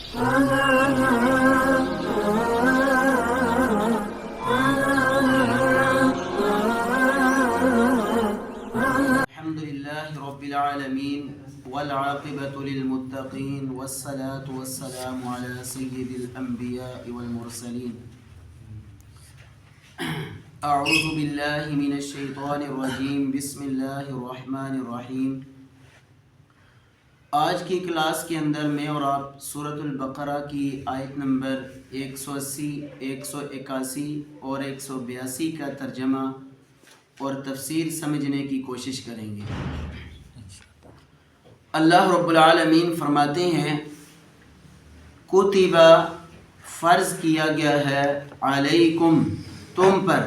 الحمد لله رب العالمين والعاقبة للمتقين والصلاة والسلام على سيد الأنبياء والمرسلين. اعوذ باللہ من الشیطان الرجیم. بسم اللہ الرحمن الرحیم. آج کی کلاس کے اندر میں اور آپ سورۃ البقرہ کی آیت نمبر 180، 181 اور 182 کا ترجمہ اور تفسیر سمجھنے کی کوشش کریں گے. اللہ رب العالمین فرماتے ہیں کتبہ فرض کیا گیا ہے، علیکم تم پر،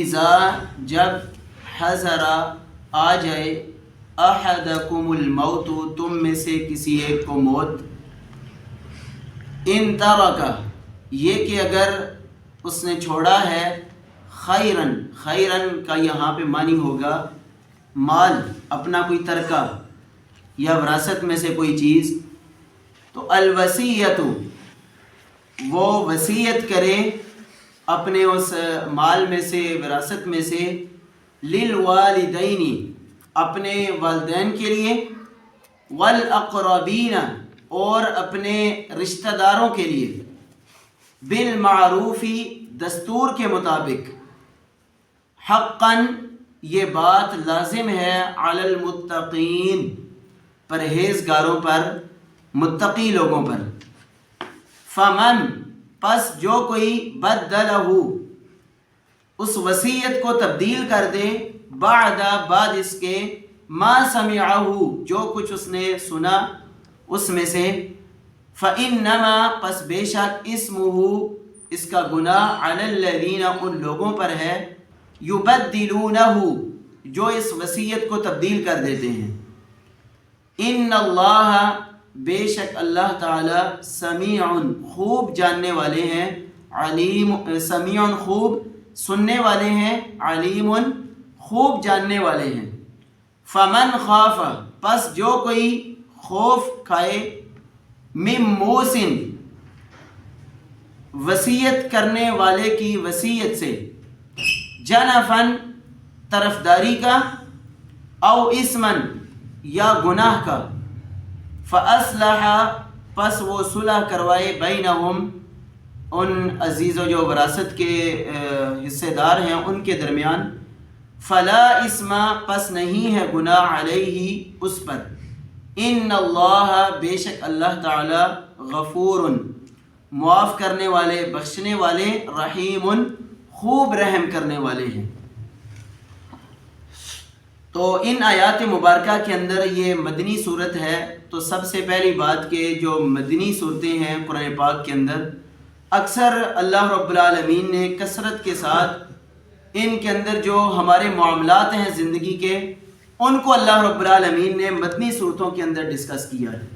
اذا جب، حضر آ جائے، احدکم الموت تم میں سے کسی ایک کو موت، ان ترکا یہ کہ اگر اس نے چھوڑا ہے، خیرن، خیرن کا یہاں پہ معنی ہوگا مال، اپنا کوئی ترکہ یا وراثت میں سے کوئی چیز، تو الوصیت وہ وصیت کرے اپنے اس مال میں سے، وراثت میں سے، للوالدین اپنے والدین کے لیے، والاقربین اور اپنے رشتہ داروں کے لیے، بالمعروفی دستور کے مطابق، حقاً یہ بات لازم ہے، علی المتقین پرہیزگاروں پر، متقی لوگوں پر. فمن پس جو کوئی بدلہ اس وصیت کو تبدیل کر دے، بعد اس کے، ما سمعہ جو کچھ اس نے سنا اس میں سے، فإنما پس بے شک اسمہ اس کا گناہ، علی الذین ان لوگوں پر ہے، یبدلونہ جو اس وصیت کو تبدیل کر دیتے ہیں. ان اللہ بے شک اللہ تعالی سمیع خوب جاننے والے ہیں، علیم سمیع خوب سننے والے ہیں، علیم خوب جاننے والے ہیں. فمن خاف پس جو کوئی خوف کھائے، من موسن وصیت کرنے والے کی وصیت سے، جنفن طرفداری کا، او اسمن یا گناہ کا، فاصلح پس وہ صلح کروائے، بینہم ان عزیزوں جو وراثت کے حصے دار ہیں ان کے درمیان، فلا اسم پس نہیں ہے گناہ، علیہ اس پر، ان اللہ بے شک اللہ تعالی، غفور معاف کرنے والے، بخشنے والے، رحیم خوب رحم کرنے والے ہیں. تو ان آیات مبارکہ کے اندر یہ مدنی صورت ہے. تو سب سے پہلی بات کہ جو مدنی صورتیں ہیں قرآن پاک کے اندر، اکثر اللہ رب العالمین نے کثرت کے ساتھ ان کے اندر جو ہمارے معاملات ہیں زندگی کے، ان کو اللہ رب العالمین نے مدنی صورتوں کے اندر ڈسکس کیا ہے.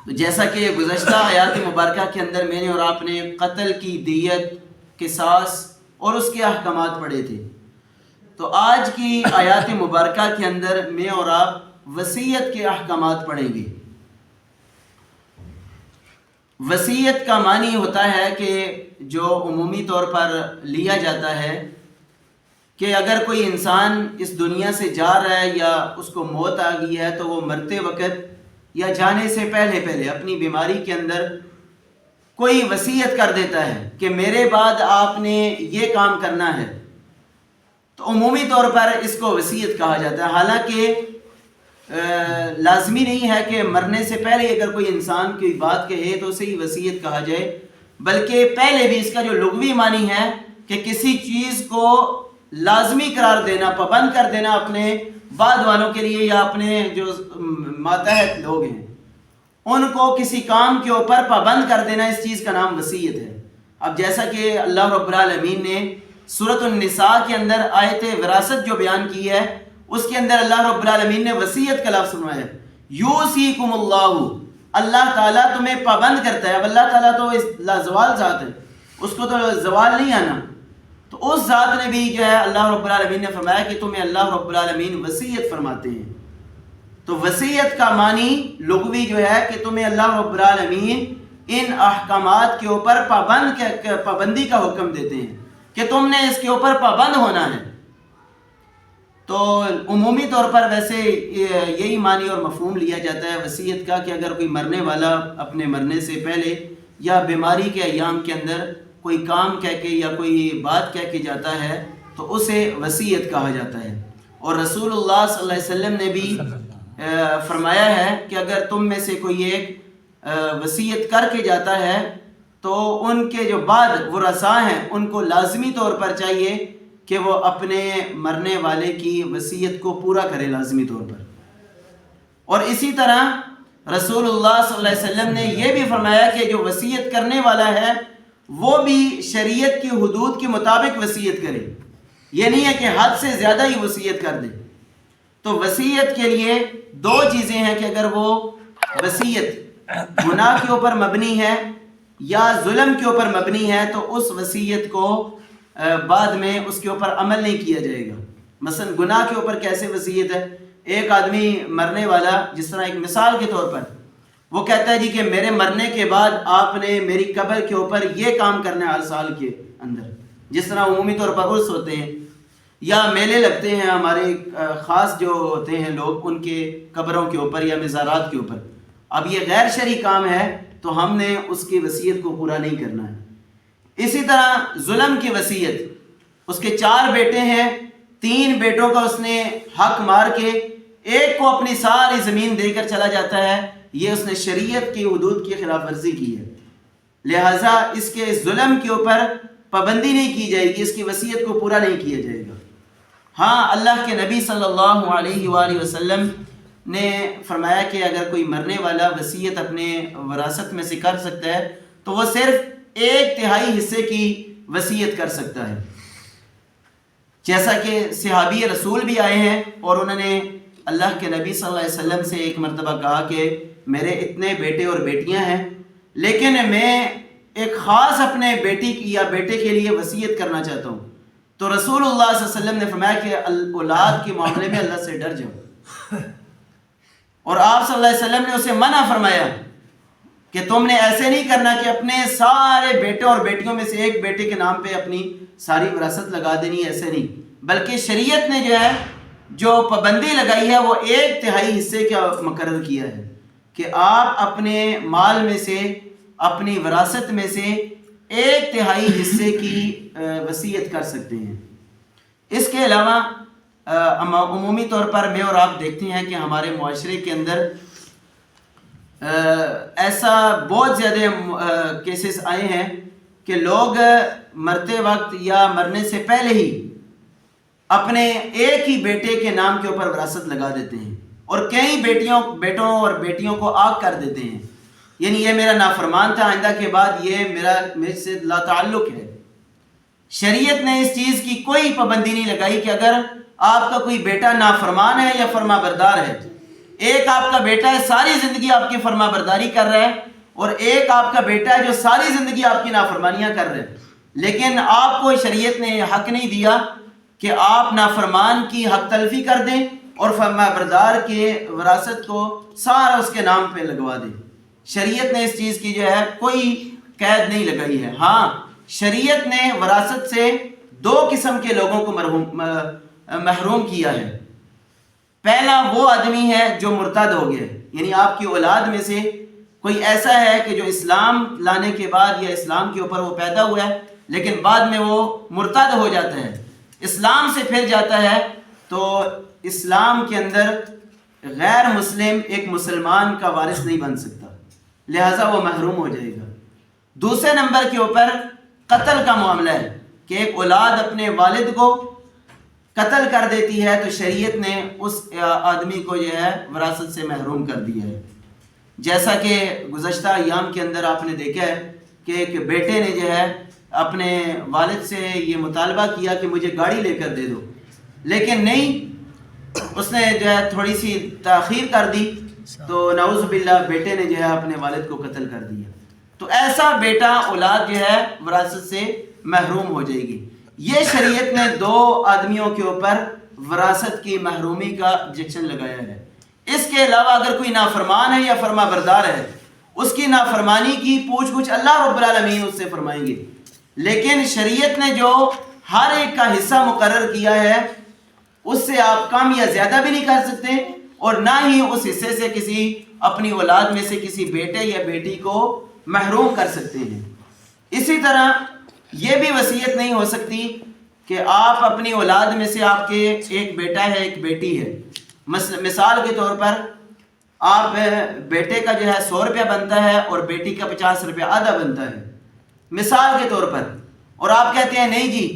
تو جیسا کہ گزشتہ آیات مبارکہ کے اندر میں نے اور آپ نے قتل کی دیت، قصاص اور اس کے احکامات پڑھے تھے. تو آج کی آیات مبارکہ کے اندر میں اور آپ وصیت کے احکامات پڑھیں گے. وصیت کا معنی ہوتا ہے کہ جو عمومی طور پر لیا جاتا ہے کہ اگر کوئی انسان اس دنیا سے جا رہا ہے یا اس کو موت آ گئی ہے، تو وہ مرتے وقت یا جانے سے پہلے اپنی بیماری کے اندر کوئی وصیت کر دیتا ہے کہ میرے بعد آپ نے یہ کام کرنا ہے. تو عمومی طور پر اس کو وصیت کہا جاتا ہے. حالانکہ لازمی نہیں ہے کہ مرنے سے پہلے اگر کوئی انسان کوئی بات کہے تو اسے ہی وصیت کہا جائے، بلکہ پہلے بھی اس کا جو لغوی معنی ہے کہ کسی چیز کو لازمی قرار دینا، پابند کر دینا اپنے بعد والوں کے لیے، یا اپنے جو ماتحت لوگ ہیں ان کو کسی کام کے اوپر پابند کر دینا، اس چیز کا نام وصیت ہے. اب جیسا کہ اللہ رب العالمین نے سورۃ النساء کے اندر آیت وراثت جو بیان کی ہے، اس کے اندر اللہ رب العالمین نے وصیت کا لفظ سنوایا ہے، یوصیکم اللہ، اللہ تعالیٰ تمہیں پابند کرتا ہے. اب اللہ تعالیٰ تو لازوال ذات ہے، اس کو تو زوال نہیں آنا. تو اس ذات نے بھی جو ہے اللہ رب العالمین نے فرمایا کہ تمہیں اللہ رب العالمین وصیت فرماتے ہیں. تو وصیت کا معنی لغوی جو ہے کہ تمہیں اللہ رب العالمین ان احکامات کے اوپر پابندی کا حکم دیتے ہیں کہ تم نے اس کے اوپر پابند ہونا ہے۔ تو عمومی طور پر ویسے یہی معنی اور مفہوم لیا جاتا ہے وصیت کا کہ اگر کوئی مرنے والا اپنے مرنے سے پہلے یا بیماری کے ایام کے اندر کوئی کام کہہ کے یا کوئی بات کہہ کے جاتا ہے تو اسے وصیت کہا جاتا ہے۔ اور رسول اللہ صلی اللہ علیہ وسلم نے بھی فرمایا ہے کہ اگر تم میں سے کوئی ایک وصیت کر کے جاتا ہے تو ان کے جو بعد ورثاء ہیں ان کو لازمی طور پر چاہیے کہ وہ اپنے مرنے والے کی وصیت کو پورا کرے لازمی طور پر۔ اور اسی طرح رسول اللہ صلی اللہ علیہ وسلم نے یہ بھی فرمایا کہ جو وصیت کرنے والا ہے وہ بھی شریعت کی حدود کے مطابق وصیت کرے، یہ نہیں ہے کہ حد سے زیادہ ہی وصیت کر دے۔ تو وصیت کے لیے دو چیزیں ہیں کہ اگر وہ وصیت گناہ کے اوپر مبنی ہے یا ظلم کے اوپر مبنی ہے تو اس وصیت کو بعد میں اس کے اوپر عمل نہیں کیا جائے گا۔ مثلا گناہ کے اوپر کیسے وصیت ہے؟ ایک آدمی مرنے والا، جس طرح ایک مثال کے طور پر وہ کہتا ہے جی کہ میرے مرنے کے بعد آپ نے میری قبر کے اوپر یہ کام کرنا ہے ہر سال کے اندر، جس طرح عمومی طور پر عرس ہوتے ہیں یا میلے لگتے ہیں ہمارے خاص جو ہوتے ہیں لوگ ان کے قبروں کے اوپر یا مزارات کے اوپر۔ اب یہ غیر شرعی کام ہے تو ہم نے اس کی وصیت کو پورا نہیں کرنا ہے۔ اسی طرح ظلم کی وصیت، اس کے 4 بیٹے ہیں، 3 بیٹوں کا اس نے حق مار کے ایک کو اپنی ساری زمین دے کر چلا جاتا ہے، یہ اس نے شریعت کی حدود کی خلاف ورزی کی ہے، لہٰذا اس کے ظلم کے اوپر پابندی نہیں کی جائے گی، اس کی وصیت کو پورا نہیں کیا جائے گا۔ ہاں اللہ کے نبی صلی اللہ علیہ وآلہ وسلم نے فرمایا کہ اگر کوئی مرنے والا وصیت اپنے وراثت میں سے کر سکتا ہے تو وہ صرف 1/3 حصے کی وصیت کر سکتا ہے۔ جیسا کہ صحابی رسول بھی آئے ہیں اور انہوں نے اللہ کے نبی صلی اللہ علیہ وسلم سے ایک مرتبہ کہا کہ میرے اتنے بیٹے اور بیٹیاں ہیں لیکن میں ایک خاص اپنے بیٹی یا بیٹے کے لیے وصیت کرنا چاہتا ہوں، تو رسول اللہ صلی اللہ علیہ وسلم نے فرمایا کہ اولاد کے معاملے میں اللہ سے ڈر جاؤ، اور آپ صلی اللہ علیہ وسلم نے اسے منع فرمایا کہ تم نے ایسے نہیں کرنا کہ اپنے سارے بیٹے اور بیٹیوں میں سے ایک بیٹے کے نام پہ اپنی ساری وراثت لگا دینی، ایسے نہیں، بلکہ شریعت نے جو ہے جو پابندی لگائی ہے وہ 1/3 حصے کا مقرر کیا ہے کہ آپ اپنے مال میں سے اپنی وراثت میں سے 1/3 حصے کی وصیت کر سکتے ہیں۔ اس کے علاوہ عمومی طور پر میں اور آپ دیکھتے ہیں کہ ہمارے معاشرے کے اندر ایسا بہت زیادہ کیسز آئے ہیں کہ لوگ مرتے وقت یا مرنے سے پہلے ہی اپنے ایک ہی بیٹے کے نام کے اوپر وراثت لگا دیتے ہیں اور کئی بیٹوں اور بیٹیوں کو آگ کر دیتے ہیں، یعنی یہ میرا نافرمان تھا، آئندہ کے بعد یہ میرے سے لا تعلق ہے۔ شریعت نے اس چیز کی کوئی پابندی نہیں لگائی کہ اگر آپ کا کوئی بیٹا نافرمان ہے یا فرما بردار ہے، ایک آپ کا بیٹا ہے ساری زندگی آپ کی فرما برداری کر رہا ہے اور ایک آپ کا بیٹا ہے جو ساری زندگی آپ کی نافرمانیاں کر رہے ہیں، لیکن آپ کو شریعت نے حق نہیں دیا کہ آپ نافرمان کی حق تلفی کر دیں اور فرما بردار کے وراثت کو سارا اس کے نام پہ لگوا دیں۔ شریعت نے اس چیز کی جو ہے کوئی قید نہیں لگائی ہے۔ ہاں شریعت نے وراثت سے 2 قسم کے لوگوں کو محروم کیا ہے۔ پہلا وہ آدمی ہے جو مرتد ہو گیا، یعنی آپ کی اولاد میں سے کوئی ایسا ہے کہ جو اسلام لانے کے بعد یا اسلام کے اوپر وہ پیدا ہوا ہے لیکن بعد میں وہ مرتد ہو جاتا ہے، اسلام سے پھر جاتا ہے، تو اسلام کے اندر غیر مسلم ایک مسلمان کا وارث نہیں بن سکتا، لہٰذا وہ محروم ہو جائے گا۔ دوسرے نمبر کے اوپر قتل کا معاملہ ہے کہ ایک اولاد اپنے والد کو قتل کر دیتی ہے تو شریعت نے اس آدمی کو جو ہے وراثت سے محروم کر دیا ہے۔ جیسا کہ گزشتہ ایام کے اندر آپ نے دیکھا ہے کہ ایک بیٹے نے جو ہے اپنے والد سے یہ مطالبہ کیا کہ مجھے گاڑی لے کر دے دو، لیکن نہیں، اس نے جو ہے تھوڑی سی تاخیر کر دی تو نعوذ باللہ بیٹے نے جو ہے اپنے والد کو قتل کر دیا۔ تو ایسا بیٹا اولاد جو ہے وراثت سے محروم ہو جائے گی۔ یہ شریعت نے 2 آدمیوں کے اوپر وراثت کی محرومی کا آبجیکشن لگایا ہے۔ اس کے علاوہ اگر کوئی نافرمان ہے یا فرما بردار ہے، اس کی نافرمانی کی پوچھ گچھ اللہ رب العالمین اس سے فرمائیں گے. لیکن شریعت نے جو ہر ایک کا حصہ مقرر کیا ہے، اس سے آپ کم یا زیادہ بھی نہیں کر سکتے، اور نہ ہی اس حصے سے کسی اپنی اولاد میں سے کسی بیٹے یا بیٹی کو محروم کر سکتے ہیں. اسی طرح یہ بھی وصیت نہیں ہو سکتی کہ آپ اپنی اولاد میں سے، آپ کے ایک بیٹا ہے ایک بیٹی ہے، مثال کے طور پر آپ بیٹے کا جو ہے 100 روپیہ بنتا ہے اور بیٹی کا 50 روپیہ آدھا بنتا ہے مثال کے طور پر، اور آپ کہتے ہیں نہیں جی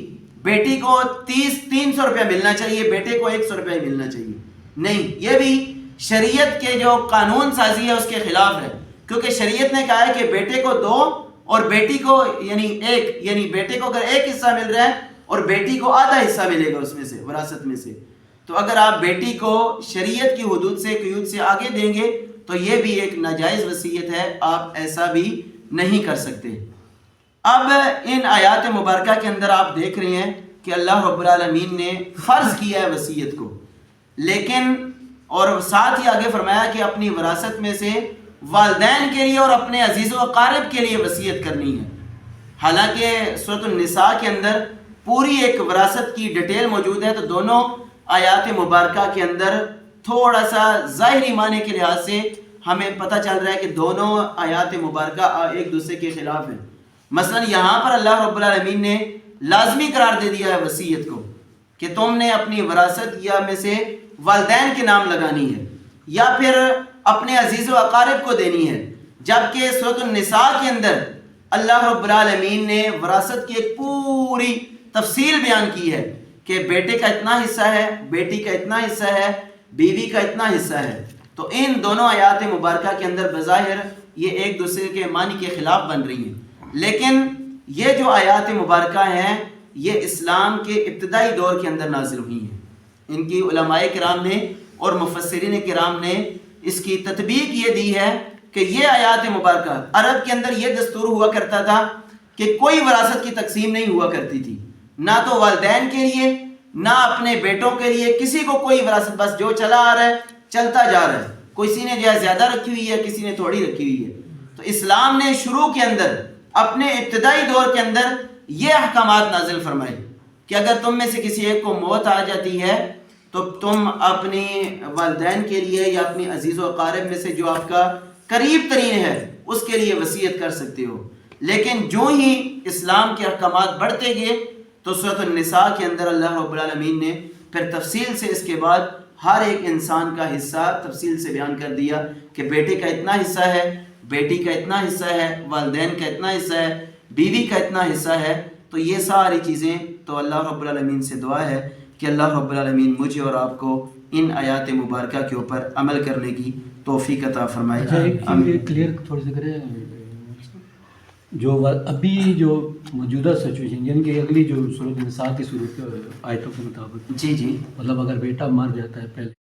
بیٹی کو 300 روپیہ ملنا چاہیے، بیٹے کو 100 روپیہ ہی ملنا چاہیے. نہیں، یہ بھی شریعت کے جو قانون سازی ہے اس کے خلاف ہے، کیونکہ شریعت نے کہا ہے کہ بیٹے کو 2 اور بیٹی کو یعنی بیٹے کو اگر 1 حصہ مل رہا ہے اور بیٹی کو آدھا حصہ ملے گا اس میں سے، وراثت میں سے. تو اگر آپ بیٹی کو شریعت کی حدود سے قیود سے آگے دیں گے تو یہ بھی ایک ناجائز وصیت ہے، آپ ایسا بھی نہیں کر سکتے. اب ان آیات مبارکہ کے اندر آپ دیکھ رہے ہیں کہ اللہ رب العالمین نے فرض کیا ہے وصیت کو، لیکن اور ساتھ ہی آگے فرمایا کہ اپنی وراثت میں سے والدین کے لیے اور اپنے عزیز و اقارب کے لیے وصیت کرنی ہے. حالانکہ سورۃ النساء کے اندر پوری ایک وراثت کی ڈیٹیل موجود ہے، تو دونوں آیات مبارکہ کے اندر تھوڑا سا ظاہری معنی کے لحاظ سے ہمیں پتہ چل رہا ہے کہ دونوں آیات مبارکہ ایک دوسرے کے خلاف ہیں. مثلا یہاں پر اللہ رب العالمین نے لازمی قرار دے دیا ہے وصیت کو کہ تم نے اپنی وراثت یا میں سے والدین کے نام لگانی ہے یا پھر اپنے عزیز و اقارب کو دینی ہے، جبکہ سورۃ النساء کے اندر اللہ رب العالمین نے وراثت کی ایک پوری تفصیل بیان کی ہے کہ بیٹے کا اتنا حصہ ہے، بیٹی کا اتنا حصہ ہے، بیوی کا اتنا حصہ ہے. تو ان دونوں آیات مبارکہ کے اندر بظاہر یہ ایک دوسرے کے معنی کے خلاف بن رہی ہیں، لیکن یہ جو آیات مبارکہ ہیں یہ اسلام کے ابتدائی دور کے اندر نازل ہوئی ہیں. ان کی علماء کرام نے اور مفسرین کرام نے اس کی تطبیق یہ دی ہے کہ یہ آیات مبارکہ، عرب کے اندر یہ دستور ہوا کرتا تھا کہ کوئی وراثت کی تقسیم نہیں ہوا کرتی تھی، نہ تو والدین کے لیے نہ اپنے بیٹوں کے لیے، کسی کو کوئی وراثت، بس جو چلا آ رہا ہے چلتا جا رہا ہے. کسی نے جو ہے زیادہ رکھی ہوئی ہے، کسی نے تھوڑی رکھی ہوئی ہے. تو اسلام نے شروع کے اندر اپنے ابتدائی دور کے اندر یہ احکامات نازل فرمائے کہ اگر تم میں سے کسی ایک کو موت آ جاتی ہے تو تم اپنی والدین کے لیے یا اپنی عزیز و اقارب میں سے جو آپ کا قریب ترین ہے اس کے لیے وصیت کر سکتے ہو. لیکن جو ہی اسلام کے احکامات بڑھتے گئے تو سورۃ النساء کے اندر اللہ رب العالمین نے پھر تفصیل سے اس کے بعد ہر ایک انسان کا حصہ تفصیل سے بیان کر دیا کہ بیٹے کا اتنا حصہ ہے، بیٹی کا اتنا حصہ ہے، والدین کا اتنا حصہ ہے، بیوی کا اتنا حصہ ہے. تو یہ ساری چیزیں تو اللہ رب العالمین سے دعا ہے کہ اللہ رب العالمین مجھے اور آپ کو ان آیات مبارکہ کے اوپر عمل کرنے کی توفیق عطا فرمائے. کلیئر تھوڑی سی کریں، جو ابھی جو موجودہ سچویشن یعنی کہ اگلی جو سورۃ النساء کی صورت آیتوں کے مطابق جی مطلب اگر بیٹا مر جاتا ہے پہلے